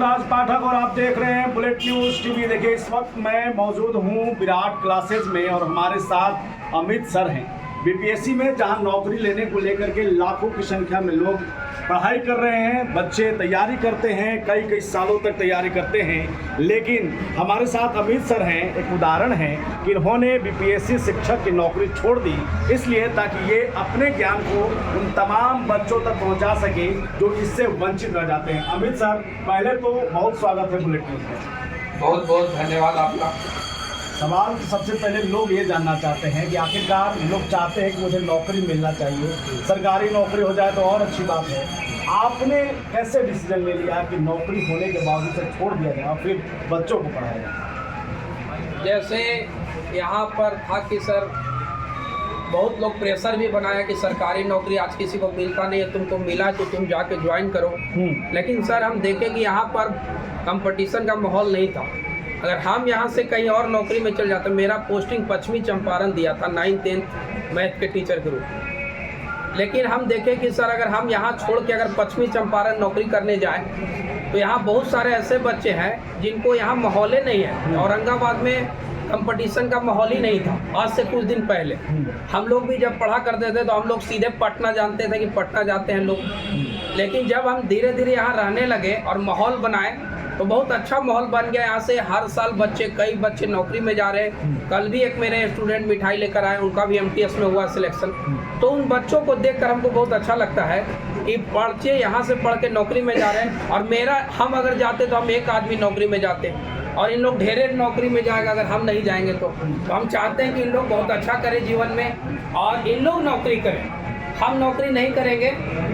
राज पाठक और आप देख रहे हैं बुलेट न्यूज टीवी। देखिए, इस वक्त मैं मौजूद हूं विराट क्लासेज में और हमारे साथ अमित सर हैं। बीपीएससी में जहां नौकरी लेने को लेकर के लाखों की संख्या में लोग पढ़ाई कर रहे हैं, बच्चे तैयारी करते हैं, कई कई सालों तक तैयारी करते हैं। लेकिन हमारे साथ अमित सर हैं, एक उदाहरण है कि इन्होंने बीपीएससी शिक्षक की नौकरी छोड़ दी इसलिए ताकि ये अपने ज्ञान को उन तमाम बच्चों तक पहुंचा सके जो इससे वंचित रह जाते हैं। अमित सर, पहले तो बहुत स्वागत है बुलेट न्यूज में। बहुत बहुत धन्यवाद आपका। सवाल सबसे पहले लोग ये जानना चाहते हैं कि आखिरकार लोग चाहते हैं कि मुझे नौकरी मिलना चाहिए, सरकारी नौकरी हो जाए तो और अच्छी बात है। आपने कैसे डिसीजन ले लिया कि नौकरी होने के बाद उसे छोड़ दिया जाए और फिर बच्चों को पढ़ाया जाए? जैसे यहाँ पर था कि सर बहुत लोग प्रेशर भी बनाया कि सरकारी नौकरी आज किसी को मिलता नहीं है, तुमको मिला है तो तुम जाके ज्वाइन करो। लेकिन सर हम देखें कि यहाँ पर कंपटीशन का माहौल नहीं था। अगर हम यहाँ से कहीं और नौकरी में चल जाते, मेरा पोस्टिंग पश्चिमी चंपारण दिया था 9th-10th मैथ के टीचर के रूप में। लेकिन हम देखें कि सर अगर हम यहाँ छोड़ के अगर पश्चिमी चंपारण नौकरी करने जाएं तो यहाँ बहुत सारे ऐसे बच्चे हैं जिनको यहाँ माहौल नहीं है। औरंगाबाद में कंपटीशन का माहौल ही नहीं था। आज से कुछ दिन पहले हम लोग भी जब पढ़ा करते थे तो हम लोग सीधे पटना जानते थे कि पटना जाते हैं लोग। लेकिन जब हम धीरे धीरे यहाँ रहने लगे और माहौल बनाए तो बहुत अच्छा माहौल बन गया। यहाँ से हर साल कई बच्चे नौकरी में जा रहे हैं। कल भी एक मेरे स्टूडेंट मिठाई लेकर आए, उनका भी MTS में हुआ सिलेक्शन। तो उन बच्चों को देखकर हमको बहुत अच्छा लगता है कि बच्चे यहाँ से पढ़ के नौकरी में जा रहे हैं। और हम अगर जाते तो हम एक आदमी नौकरी में जाते और इन लोग ढेरे नौकरी में जाएगा अगर हम नहीं जाएंगे तो हम चाहते हैं कि इन लोग बहुत अच्छा करें जीवन में और इन लोग नौकरी करें। हम नौकरी नहीं करेंगे,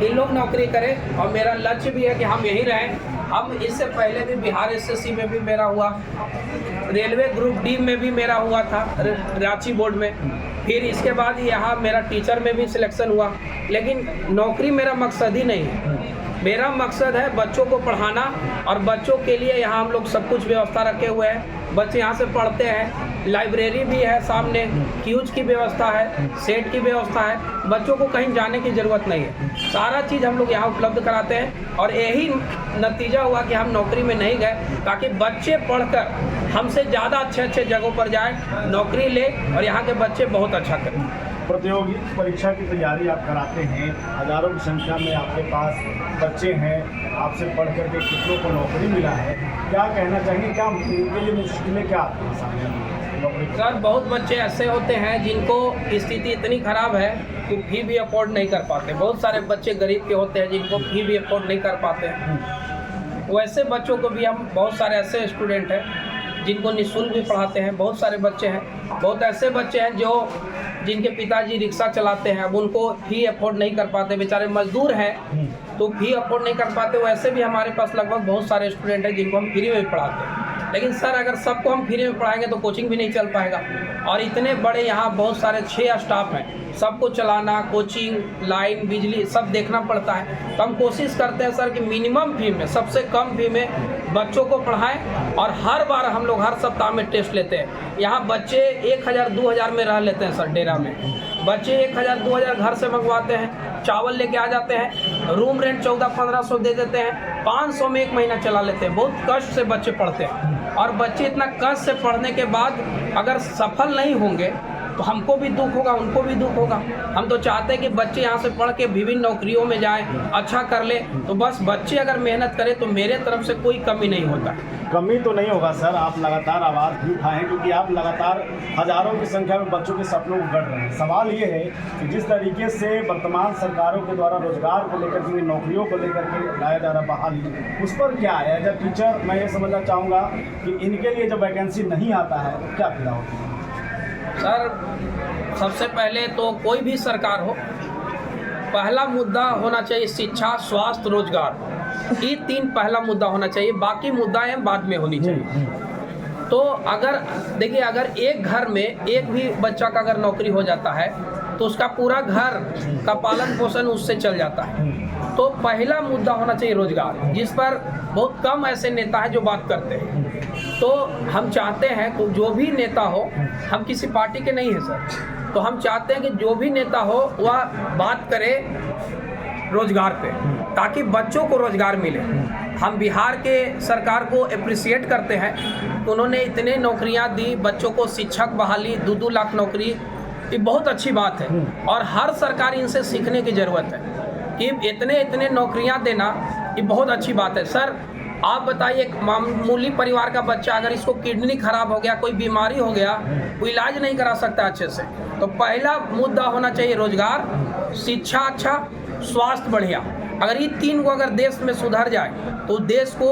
इन लोग नौकरी करें। और मेरा लक्ष्य भी है कि हम यहीं रहें। हम इससे पहले भी बिहार SSC में भी मेरा हुआ, रेलवे ग्रुप D में भी मेरा हुआ था रांची बोर्ड में, फिर इसके बाद यहाँ मेरा टीचर में भी सिलेक्शन हुआ। लेकिन नौकरी मेरा मकसद ही नहीं है। मेरा मकसद है बच्चों को पढ़ाना और बच्चों के लिए यहाँ हम लोग सब कुछ व्यवस्था रखे हुए हैं। बच्चे यहाँ से पढ़ते हैं, लाइब्रेरी भी है सामने, क्यूज की व्यवस्था है, सेट की व्यवस्था है। बच्चों को कहीं जाने की ज़रूरत नहीं है, सारा चीज़ हम लोग यहाँ उपलब्ध कराते हैं। और यही नतीजा हुआ कि हम नौकरी में नहीं गए ताकि बच्चे पढ़कर हमसे ज़्यादा अच्छे जगहों पर जाए, नौकरी ले और यहाँ के बच्चे बहुत अच्छा करें। प्रतियोगी परीक्षा की तैयारी आप कराते हैं, हज़ारों की संख्या में आपके पास बच्चे हैं, आपसे पढ़ करके कितनों को नौकरी मिला है, क्या कहना चाहिए, क्या उनके लिए मुश्किलें क्या आती हैं सामने नौकरी? सर बहुत बच्चे ऐसे होते हैं जिनको स्थिति इतनी ख़राब है कि फी भी अफोर्ड नहीं कर पाते। बहुत सारे बच्चे गरीब के होते हैं जिनको फी भी अफोर्ड नहीं कर पाते हैं। वैसे बच्चों को भी हम बहुत सारे ऐसे स्टूडेंट हैं जिनको निःशुल्क भी पढ़ाते हैं। बहुत सारे बच्चे हैं, बहुत ऐसे बच्चे हैं जिनके पिताजी रिक्शा चलाते हैं, अब उनको फी अफोर्ड नहीं कर पाते, बेचारे मजदूर हैं तो फी अफोर्ड नहीं कर पाते। वैसे भी हमारे पास लगभग बहुत सारे स्टूडेंट हैं जिनको हम फ्री में भी पढ़ाते हैं। लेकिन सर अगर सबको हम फ्री में पढ़ाएंगे तो कोचिंग भी नहीं चल पाएगा। और इतने बड़े यहाँ बहुत सारे 6 स्टाफ हैं, सबको चलाना, कोचिंग, लाइन, बिजली सब देखना पड़ता है। तो हम कोशिश करते हैं सर कि मिनिमम फी में, सबसे कम फी में बच्चों को पढ़ाएं। और हर बार हम लोग हर सप्ताह में टेस्ट लेते हैं। यहाँ बच्चे 1000-2000 में रह लेते हैं सर डेरा में। बच्चे 1000-2000 घर से मंगवाते हैं, चावल लेके आ जाते हैं, रूम रेंट 1400-1500 दे देते हैं, 500 में 1 महीना चला लेते हैं। बहुत कष्ट से बच्चे पढ़ते हैं और बच्चे इतना कष्ट से पढ़ने के बाद अगर सफल नहीं होंगे तो हमको भी दुख होगा, उनको भी दुख होगा। हम तो चाहते हैं कि बच्चे यहाँ से पढ़ के विभिन्न नौकरियों में जाएं, अच्छा कर ले। तो बस बच्चे अगर मेहनत करें तो मेरे तरफ से कोई कमी नहीं होता। कमी तो नहीं होगा सर, आप लगातार आवाज़ भी उठाएं क्योंकि आप लगातार हज़ारों की संख्या में बच्चों के सपनों को गढ़ रहे हैं। सवाल ये है कि जिस तरीके से वर्तमान सरकारों के द्वारा रोजगार को लेकर के, नौकरियों को लेकर के लाया जा रहा बहाली, उस पर क्या है? एज ए टीचर मैं ये समझना चाहूँगा कि इनके लिए जब वैकेंसी नहीं आता है तो क्या पीड़ा होती है? सर सबसे पहले तो कोई भी सरकार हो, पहला मुद्दा होना चाहिए शिक्षा, स्वास्थ्य, रोजगार। ये 3 पहला मुद्दा होना चाहिए, बाकी मुद्दाएं बाद में होनी चाहिए। तो अगर देखिए, अगर एक घर में एक भी बच्चा का अगर नौकरी हो जाता है तो उसका पूरा घर का पालन पोषण उससे चल जाता है। तो पहला मुद्दा होना चाहिए रोजगार, जिस पर बहुत कम ऐसे नेता हैं जो बात करते हैं। तो हम चाहते हैं कि जो भी नेता हो, हम किसी पार्टी के नहीं हैं सर, तो हम चाहते हैं कि जो भी नेता हो वह बात करे रोजगार पे, ताकि बच्चों को रोजगार मिले। हम बिहार के सरकार को अप्रिसिएट करते हैं। उन्होंने इतने नौकरियां दी, बच्चों को शिक्षक बहाली, 2-2 लाख नौकरी, ये बहुत अच्छी बात है और हर सरकार इनसे सीखने की ज़रूरत है कि इतने नौकरियां देना, ये बहुत अच्छी बात है। सर आप बताइए, एक मामूली परिवार का बच्चा अगर इसको किडनी खराब हो गया, कोई बीमारी हो गया, कोई इलाज नहीं करा सकता अच्छे से, तो पहला मुद्दा होना चाहिए रोजगार, शिक्षा अच्छा, स्वास्थ्य बढ़िया। अगर ये 3 को अगर देश में सुधर जाए तो देश को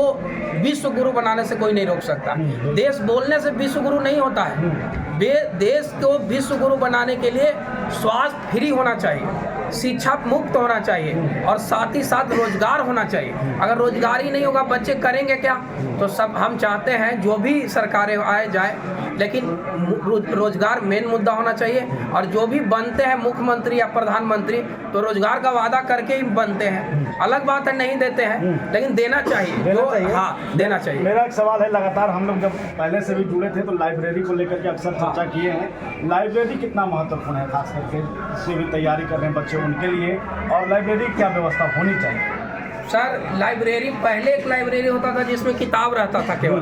विश्व गुरु बनाने से कोई नहीं रोक सकता। देश बोलने से विश्व गुरु नहीं होता है। देश को विश्व गुरु बनाने के लिए स्वास्थ्य फ्री होना चाहिए, शिक्षा मुक्त होना चाहिए और साथ ही साथ रोजगार होना चाहिए। अगर रोजगार ही नहीं होगा, बच्चे करेंगे क्या? तो सब हम चाहते हैं जो भी सरकारें आए जाए, लेकिन रोजगार मेन मुद्दा होना चाहिए। और जो भी बनते हैं मुख्यमंत्री या प्रधानमंत्री, तो रोजगार का वादा करके ही बनते हैं। अलग बात है नहीं देते हैं, लेकिन देना चाहिए, हाँ देना चाहिए। मेरा एक सवाल है, लगातार हम लोग जब पहले से भी जुड़े थे तो लाइब्रेरी को लेकर के अक्सर चर्चा किए हैं। लाइब्रेरी कितना महत्वपूर्ण है, खास करके जिससे भी तैयारी कर रहे हैं बच्चे उनके लिए, और लाइब्रेरी क्या व्यवस्था होनी चाहिए? सर लाइब्रेरी, पहले एक लाइब्रेरी होता था जिसमें किताब रहता था केवल,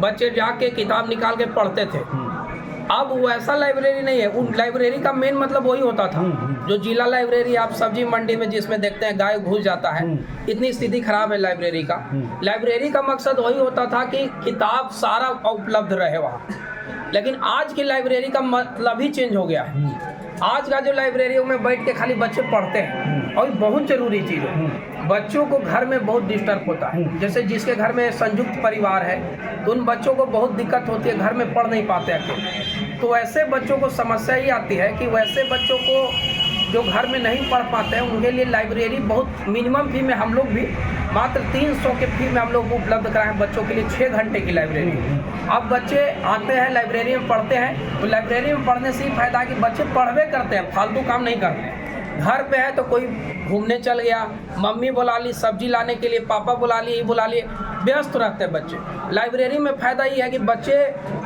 बच्चे जाके किताब निकाल के पढ़ते थे। अब वैसा लाइब्रेरी नहीं है। उन लाइब्रेरी का मेन मतलब वही होता था, जो जिला लाइब्रेरी आप सब्जी मंडी में जिसमें देखते हैं गाय घुस जाता है, इतनी स्थिति खराब है लाइब्रेरी का। लाइब्रेरी का मकसद वही होता था कि किताब सारा उपलब्ध रहे वहाँ। लेकिन आज की लाइब्रेरी का मतलब ही चेंज हो गया है। आज का जो लाइब्रेरियों में बैठ के खाली बच्चे पढ़ते हैं, और बहुत ज़रूरी चीज़ है। बच्चों को घर में बहुत डिस्टर्ब होता है, जैसे जिसके घर में संयुक्त परिवार है तो उन बच्चों को बहुत दिक्कत होती है, घर में पढ़ नहीं पाते अकेले। तो ऐसे बच्चों को समस्या ही आती है कि वैसे बच्चों को जो घर में नहीं पढ़ पाते हैं, उनके लिए लाइब्रेरी बहुत मिनिमम फी में, हम लोग भी मात्र 300 के फी में हम लोग उपलब्ध कराएं बच्चों के लिए 6 घंटे की लाइब्रेरी। अब बच्चे आते हैं लाइब्रेरी में पढ़ते हैं, तो लाइब्रेरी में पढ़ने से ही फायदा है कि बच्चे पढ़वे करते हैं, फालतू काम नहीं करते हैं। घर पे है तो कोई घूमने चल गया, मम्मी बुला ली सब्जी लाने के लिए, पापा बुला लिए, ये बुला लिए, व्यस्त रहते हैं बच्चे। लाइब्रेरी में फ़ायदा ये है कि बच्चे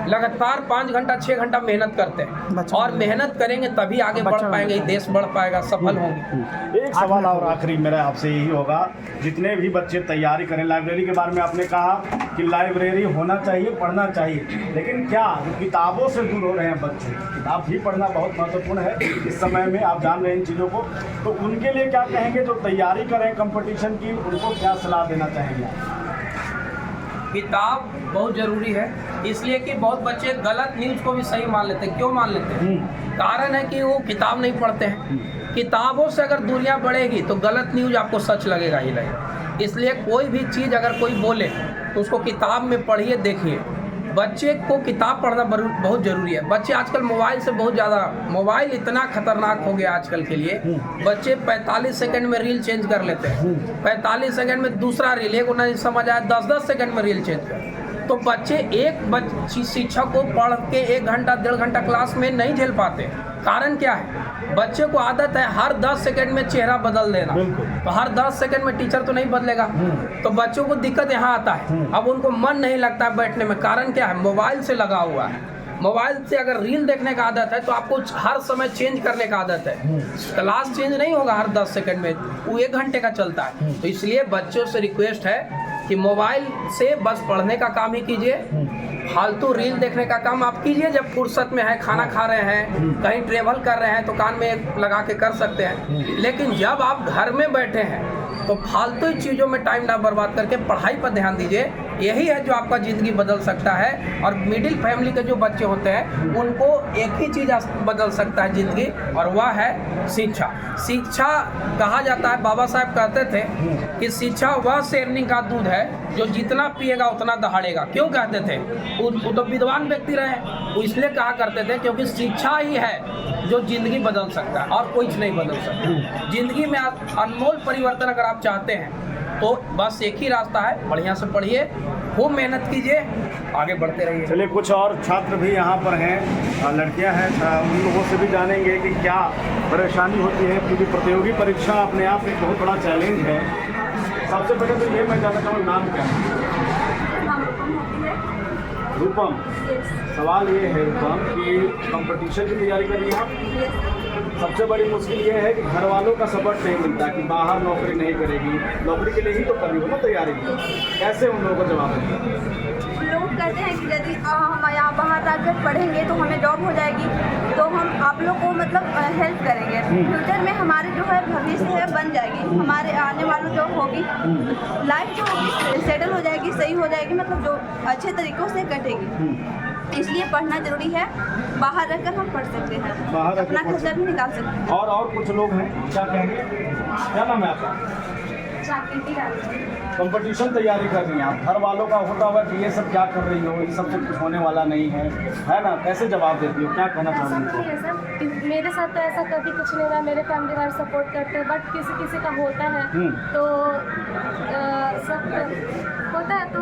लगातार 5 घंटा 6 घंटा मेहनत करते हैं, और मेहनत करेंगे तभी आगे बढ़ पाएंगे, देश बढ़ पाएगा, सफल होंगे। एक सवाल और आखिरी मेरा आपसे यही होगा, जितने भी बच्चे तैयारी करें, लाइब्रेरी के बारे में आपने कहा कि लाइब्रेरी होना चाहिए, पढ़ना चाहिए, लेकिन क्या जो किताबों से दूर हो रहे हैं बच्चे, किताब भी पढ़ना बहुत महत्वपूर्ण है इस समय में, आप जान रहे हैं इन चीज़ों को, तो उनके लिए क्या कहेंगे? जो तैयारी करें कंपटीशन की, उनको क्या सलाह देना चाहेंगे? किताब बहुत ज़रूरी है, इसलिए कि बहुत बच्चे गलत न्यूज़ को भी सही मान लेते हैं। क्यों मान लेते हैं? कारण है कि वो किताब नहीं पढ़ते हैं। किताबों से अगर दूरियां बढ़ेगी तो गलत न्यूज़ आपको सच लगेगा ही नहीं। इसलिए कोई भी चीज़ अगर कोई बोले तो उसको किताब में पढ़िए, देखिए। बच्चे को किताब पढ़ना बहुत ज़रूरी है। बच्चे आजकल मोबाइल से बहुत ज़्यादा, मोबाइल इतना खतरनाक हो गया आजकल के लिए। बच्चे 45 सेकंड में रील चेंज कर लेते हैं, 45 सेकंड में दूसरा रील, एक नहीं समझ आया 10-10 सेकंड में रील चेंज कर। तो बच्चे एक शिक्षक को पढ़ के 1 घंटा 1.5 घंटा क्लास में नहीं झेल पाते। कारण क्या है? बच्चे को आदत है हर 10 सेकंड में चेहरा बदल देना, तो हर 10 सेकंड में टीचर तो नहीं बदलेगा, तो बच्चों को दिक्कत यहाँ आता है। अब उनको मन नहीं लगता है बैठने में। कारण क्या है? मोबाइल से लगा हुआ है। मोबाइल से अगर रील देखने का आदत है तो आपको हर समय चेंज करने का आदत है। क्लास चेंज नहीं होगा हर 10 सेकंड में, वो 1 घंटे का चलता है। तो इसलिए बच्चों से रिक्वेस्ट है कि मोबाइल से बस पढ़ने का काम ही कीजिए, फालतू रील देखने का काम आप कीजिए जब फुर्सत में है, खाना खा रहे हैं, कहीं ट्रेवल कर रहे हैं तो कान में लगा के कर सकते हैं। लेकिन जब आप घर में बैठे हैं तो फालतू चीज़ों में टाइम ना बर्बाद करके पढ़ाई पर ध्यान दीजिए। यही है जो आपका ज़िंदगी बदल सकता है। और मिडिल फैमिली के जो बच्चे होते हैं उनको एक ही चीज़ बदल सकता है ज़िंदगी, और वह है शिक्षा। शिक्षा कहा जाता है, बाबा साहब कहते थे कि शिक्षा वह शेरनी का दूध है जो जितना पिएगा उतना दहाड़ेगा। क्यों कहते थे? वो तो विद्वान व्यक्ति रहे, वो इसलिए कहा करते थे क्योंकि शिक्षा ही है जो ज़िंदगी बदल सकता है, और कुछ नहीं बदल सकता। ज़िंदगी में आप अनमोल परिवर्तन अगर आप चाहते हैं तो बस एक ही रास्ता है, बढ़िया से पढ़िए, खूब मेहनत कीजिए, आगे बढ़ते रहिए। चलिए, कुछ और छात्र भी यहाँ पर हैं, लड़कियाँ हैं, उन लोगों से भी जानेंगे कि क्या परेशानी होती है, क्योंकि प्रतियोगी परीक्षा अपने आप एक बहुत बड़ा चैलेंज है। सबसे पहले तो ये मैं जानना चाहूँगा, नाम क्या है? रूपम, सवाल ये है रूपम कि कंपटीशन की तैयारी कर रही हैं आप। सबसे बड़ी मुश्किल ये है कि घर वालों का सपोर्ट नहीं मिलता कि बाहर नौकरी नहीं करेगी, नौकरी के लिए ही तो कर रही हो ना तैयारी। कैसे उन लोगों को जवाब देंगे? लोग कहते हैं कि यदि हम यहाँ बाहर जाकर पढ़ेंगे तो हमें जॉब हो जाएगी, तो हम आप लोग को मतलब हेल्प करेंगे, फ्यूचर में हमारे जो है भविष्य है बन जाएगी, हमारे आने वालों जो होगी लाइफ जो होगी सेटल हो जाएगी, सही हो जाएगी, मतलब जो अच्छे तरीक़ों से कटेगी। इसलिए पढ़ना जरूरी है, बाहर रहकर हम पढ़ सकते हैं, बाहर अपना खर्चा भी निकाल सकते हैं। और कुछ लोग हैं, क्या कहेंगे? क्या नाम है आपका? कंपटीशन तैयारी कर रही हैं आप, घर वालों का होता होगा कि ये सब क्या कर रही हो, ये सब तो कुछ होने वाला नहीं है ना? कैसे जवाब देती हो, क्या कहना चाहोगी? है सर, मेरे साथ तो ऐसा कभी कुछ नहीं रहा, मेरे फैमिली वाले सपोर्ट करते हैं, बट किसी किसी का होता है तो सब होता है, तो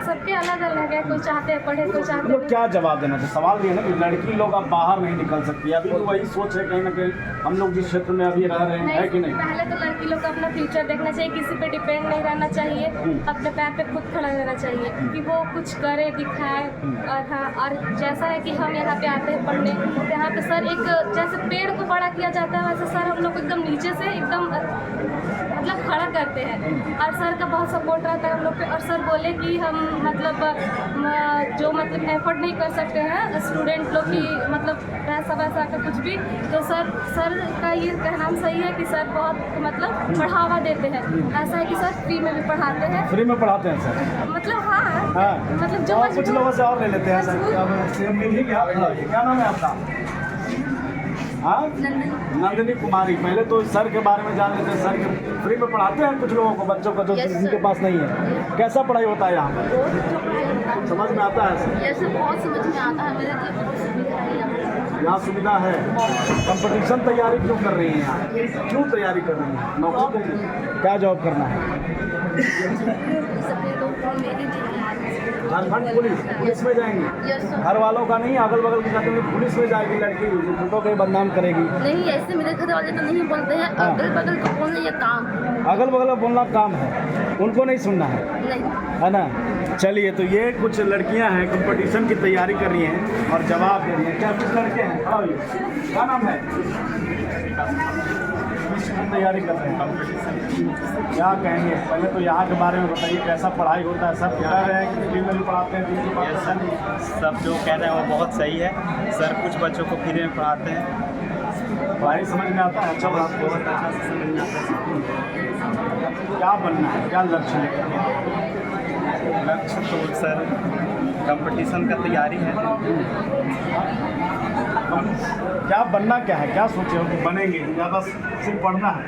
सबके अलग अलग है, कोई चाहते हैं पढ़े, कोई चाहते लोग क्या जवाब देना चाहिए? सवाल ये है ना कि लड़की लोग अब बाहर नहीं निकल सकती, अभी भी वही सोच है कहीं ना कहीं हम लोग जिस क्षेत्र में अभी रह रहे हैं, है कि नहीं? पहले तो लड़की लोग का अपना फ्यूचर देखना चाहिए, किसी पे डिपेंड नहीं रहना चाहिए, अपने पैर पे खुद खड़ा रहना चाहिए कि वो कुछ करे दिखाए। और हाँ, और जैसा है कि हम यहाँ पे आते हैं पढ़ने, यहाँ पे सर एक जैसे पेड़ को बड़ा किया जाता है वैसे सर हम लोग को एकदम नीचे से एकदम मतलब खड़ा करते हैं, और सर का बहुत सपोर्ट रहता है हम लोग पे। और सर बोले कि हम मतलब जो मतलब एफर्ट नहीं कर सकते हैं स्टूडेंट लोग की, मतलब पैसा वैसा का कुछ भी, तो सर का ये कहना सही है कि सर बहुत मतलब बढ़ावा देते हैं। ऐसा है कि सर फ्री में भी पढ़ाते हैं। फ्री में पढ़ाते हैं सर? मतलब हाँ, मतलब जो और कुछ लोगों से और ले लेते हैं सर। मिल ही गया। क्या नाम है आपका? हाँ, नंदिनी कुमारी। पहले तो सर के बारे में जान लेते हैं, सर के फ्री में पढ़ाते हैं कुछ लोगों को, बच्चों को जो जिनके पास नहीं है। कैसा पढ़ाई होता है यहाँ पर? समझ में आता है सर? ये सब बहुत समझ में आता है, मेरे लिए बहुत सुविधा है यहाँ सुविधा है। कंपटीशन तैयारी क्यों कर रही हैं यहाँ? क्यों तैयारी कर रही हैं? नौकरी के लिए? क्या जॉब करना है? झारखंड पुलिस में जाएंगे? घर वालों का नहीं, अगल बगल की कहते हैं पुलिस में जाएगी लड़की, फोटो के बदनाम करेगी। नहीं, ऐसे मेरे घर वाले तो नहीं बोलते हैं, अगल बगल को बोलना ये काम, अगल बगल बोलना काम है, उनको नहीं सुनना है, नहीं है ना? चलिए, तो ये कुछ लड़कियां हैं कंपटीशन की तैयारी कर रही हैं और जवाब दे रही हैं। क्या कुछ लड़के हैं? क्या नाम है? तैयारी कर रहे हैं, क्या कहेंगे? पहले तो यहाँ के बारे में बताइए, कैसा पढ़ाई होता है? सब कह रहे हैं कि फ्री में भी पढ़ाते हैं, सब जो कह रहे हैं वो बहुत सही है सर, कुछ बच्चों को फ्री में पढ़ाते हैं, पढ़ाई समझ में आता है? अच्छा, बहुत अच्छा से समझ में आता है। क्या बनना है, क्या लक्ष्य है? लक्ष्य तो सर कंपटीशन का तैयारी है। क्या बनना क्या है, क्या सोचे हो कि बनेंगे, या बस सिर्फ पढ़ना है?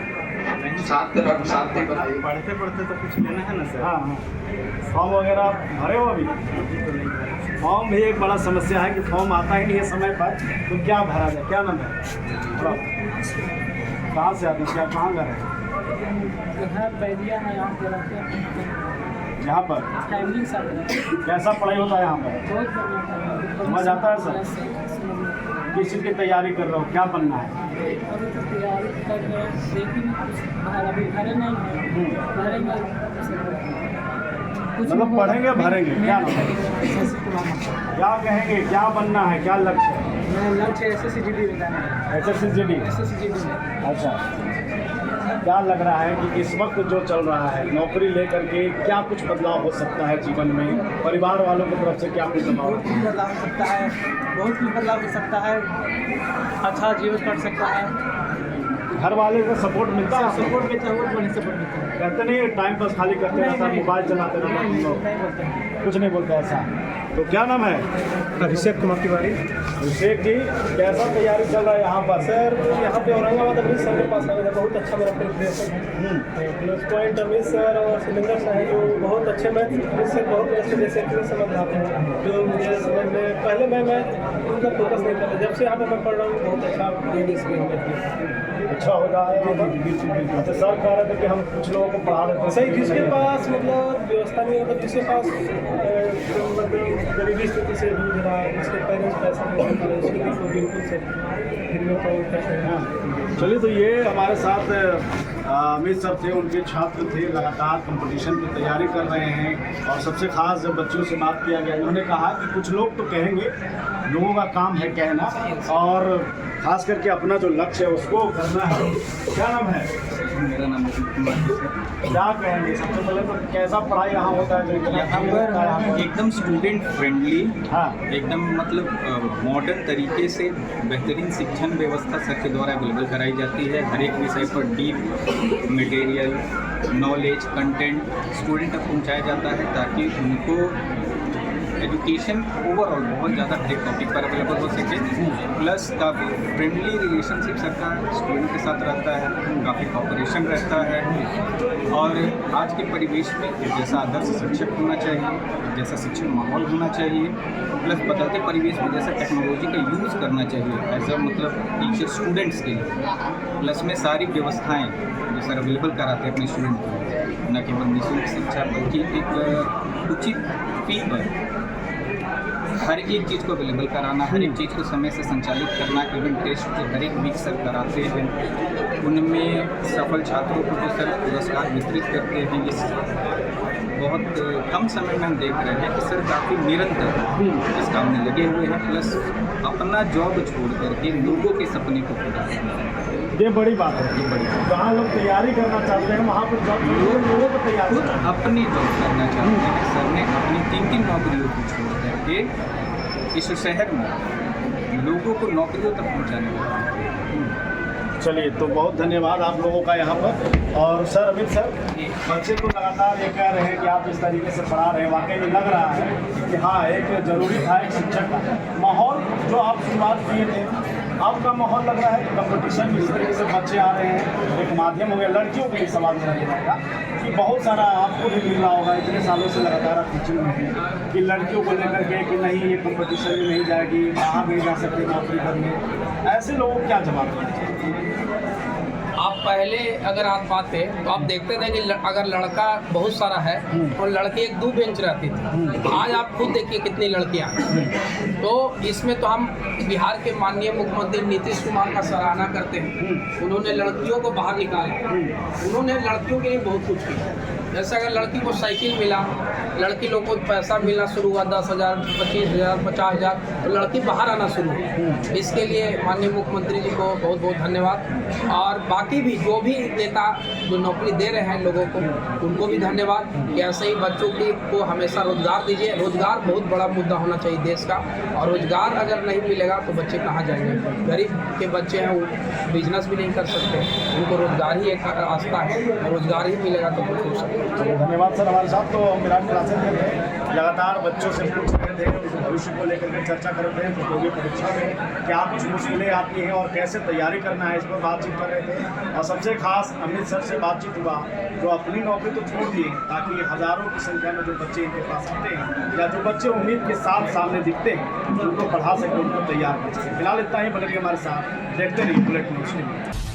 पढ़ते पढ़ते तो कुछ लेना है ना सर। हाँ, फॉर्म वगैरह भरे हो अभी? फॉर्म भी एक बड़ा समस्या है कि फॉर्म आता ही नहीं है समय पर, तो क्या भरा जाए? क्या नाम है? कहाँ से आते हैं, क्या कहाँ घर है? यहाँ पर कैसा पढ़ाई होता है यहाँ पर? समझ आता है सर? किस चीज़ की तैयारी कर रहे हो, क्या बनना है? मतलब पढ़ेंगे भरेंगे, क्या नाम है? क्या कहेंगे, क्या बनना है, क्या लक्ष्य है? लक्ष्य SSCGD बताना है। SSCGD? अच्छा, क्या लग रहा है कि इस वक्त जो चल रहा है, नौकरी लेकर के क्या कुछ बदलाव हो सकता है जीवन में? परिवार वालों की तरफ से क्या कुछ बदलाव हो सकता है, बहुत कुछ बदलाव हो सकता है, अच्छा जीवन कट सकता है। घर वाले का सपोर्ट मिलता है? सपोर्ट मिलता है, बहुत बड़ी सपोर्ट मिलता है। कहते नहीं टाइम पास खाली करते रहता है, मोबाइल चलाते रहता है हम लोग, कुछ नहीं बोलते ऐसा? तो क्या नाम है? अभिषेक कुमार तिवारी। अभिषेक जी, कैसा तैयारी चल रहा है यहाँ पर? सर यहाँ पे औरंगाबाद अमित सर के पास है, बहुत अच्छा मेरा प्रिपरेशन है। प्लस पॉइंट अमित सर और सुरेंद्र सर है, जो बहुत अच्छे मैथ से बहुत अच्छे जैसे समझ आते हैं, जो मुझे समझ में पहले मैं उनका फोकस नहीं करता, जब से यहाँ पे मैं पढ़ रहा हूँ बहुत अच्छा अच्छा हो रहा है। अच्छा, सर कह रहे थे कि हम कुछ लोगों को पढ़ा देते हैं। सही, जिसके पास मतलब व्यवस्था नहीं होता, जिसके पास मतलब गरीबी स्थिति से जूझ रहा है, उसके पेरेंट्स पैसा नहीं दे पा रहे, उसके लिए तो बिल्कुल से फ्री में काम कर सकते हैं। चलिए, तो ये हमारे साथ अमित सर थे, उनके छात्र थे, लगातार कंपटीशन की तैयारी कर रहे हैं। और सबसे खास जब बच्चों से बात किया गया, उन्होंने कहा कि कुछ लोग तो कहेंगे, लोगों का काम है कहना, और खास करके अपना जो लक्ष्य है उसको करना है। क्या नाम है? मेरा नाम क्या कहेंगे सबसे पहले तो कैसा पढ़ाई यहाँ होता है? यहाँ पर एकदम स्टूडेंट फ्रेंडली, हाँ, एकदम मतलब मॉडर्न तरीके से बेहतरीन शिक्षण व्यवस्था सर के द्वारा अवेलेबल कराई जाती है। हर एक विषय पर deep material, knowledge, content student तक पहुँचाया जाता है, ताकि उनको एजुकेशन ओवरऑल बहुत ज़्यादा हर एक टॉपिक पर अवेलेबल हो सके। प्लस काफ़ी फ्रेंडली रिलेशनशिप सबका स्टूडेंट के साथ रहता है, काफ़ी कॉपरेशन रहता है। और आज के परिवेश में जैसा आदर्श शिक्षक होना चाहिए, जैसा शिक्षण माहौल होना चाहिए, प्लस बदलते परिवेश में जैसा टेक्नोलॉजी का यूज़ करना चाहिए एज अ मतलब टीचर स्टूडेंट्स के लिए, प्लस में सारी व्यवस्थाएँ जो सर अवेलेबल कराते हैं अपने स्टूडेंट को, न केवल निःशुल्क शिक्षा बल्कि एक उचित फी पर हर एक चीज़ को अवेलेबल कराना, हर एक चीज़ को समय से संचालित करना। इवन टेस्ट जो हर एक वीक सर कराते हैं, उनमें सफल छात्रों को जो सर पुरस्कार वितरित करते हैं। इस बहुत कम समय में हम देख रहे हैं कि सर काफ़ी निरंतर इस काम में लगे हुए हैं, प्लस अपना जॉब छोड़ करके लोगों के सपने को पूरा करना है। ये बड़ी बात है। ये बड़ी जहाँ लोग तैयारी करना चाहते हैं वहाँ पर जॉब लोगों को तैयार खुद अपनी जॉब करना चाहते हैं। सर ने अपनी 3-3 नौकरियों को छोड़ करके इस शहर में लोगों को नौकरियों तक पहुँचाने वाला। चलिए, तो बहुत धन्यवाद आप लोगों का यहाँ पर। और सर, अमित सर, बच्चे को लगातार ये कह रहे हैं कि आप इस तरीके से पढ़ा रहे हैं, वाकई में लग रहा है कि हाँ, एक ज़रूरी था एक शिक्षक का माहौल जो आप शुरुआत किए थे। आपका माहौल लग रहा है कि कंपटीशन इस तरीके से बच्चे आ रहे हैं, एक माध्यम हो गया। लड़कियों के लिए सवाल मेरा ये रहेगा कि बहुत सारा आपको भी मिल रहा होगा, इतने सालों से लगातार आप टीचिंग में हैं, कि लड़कियों को लेकर के कि नहीं ये कंपटीशन में नहीं जाएगी, बाहर नहीं जा सकती नौकरी करने, ऐसे लोगों को क्या जवाब देना चाहिए? आप पहले अगर आप पाते तो आप देखते थे कि अगर लड़का बहुत सारा है और लड़की 1-2 बेंच रहती थी। आज आप खुद देखिए कितनी लड़कियां हैं। तो इसमें तो हम बिहार के माननीय मुख्यमंत्री नीतीश कुमार का सराहना करते हैं। उन्होंने लड़कियों को बाहर निकाला, उन्होंने लड़कियों के लिए बहुत कुछ किया। जैसे अगर लड़की को साइकिल मिला, लड़की लोग को पैसा मिलना शुरू हुआ 10,000, 25,000, 50,000, तो लड़की बाहर आना शुरू हुई। इसके लिए माननीय मुख्यमंत्री जी को बहुत बहुत धन्यवाद। और बाकी भी जो भी नेता जो नौकरी दे रहे हैं लोगों को, उनको भी धन्यवाद कि ऐसे ही बच्चों को हमेशा रोज़गार दीजिए। रोज़गार बहुत बड़ा मुद्दा होना चाहिए देश का, और रोज़गार अगर नहीं मिलेगा तो बच्चे कहाँ जाएंगे? गरीब के बच्चे हैं, वो बिजनेस भी नहीं कर सकते, उनको रोज़गार ही एक रास्ता है, रोज़गार ही मिलेगा तो कुछ हो सकता है। चलिए, धन्यवाद सर। हमारे साथ तो विराट क्लासेज में थे, लगातार बच्चों से पूछ रहे थे, उनके भविष्य को लेकर के चर्चा कर रहे थे, प्रतियोगी परीक्षा में क्या कुछ मुश्किलें आती हैं और कैसे तैयारी करना है, इस पर बातचीत कर रहे थे। और सबसे खास अमित सर से बातचीत हुआ, जो अपनी नौकरी तो छोड़ दिए ताकि हज़ारों की संख्या में जो बच्चे इनके पास आते हैं या जो बच्चे उम्मीद के साथ सामने दिखते हैं, उनको पढ़ा सके, उनको तैयार कर सके। फिलहाल इतना ही, बने रहिए हमारे साथ, देखते रहिए बुलेट न्यूज़ टीवी।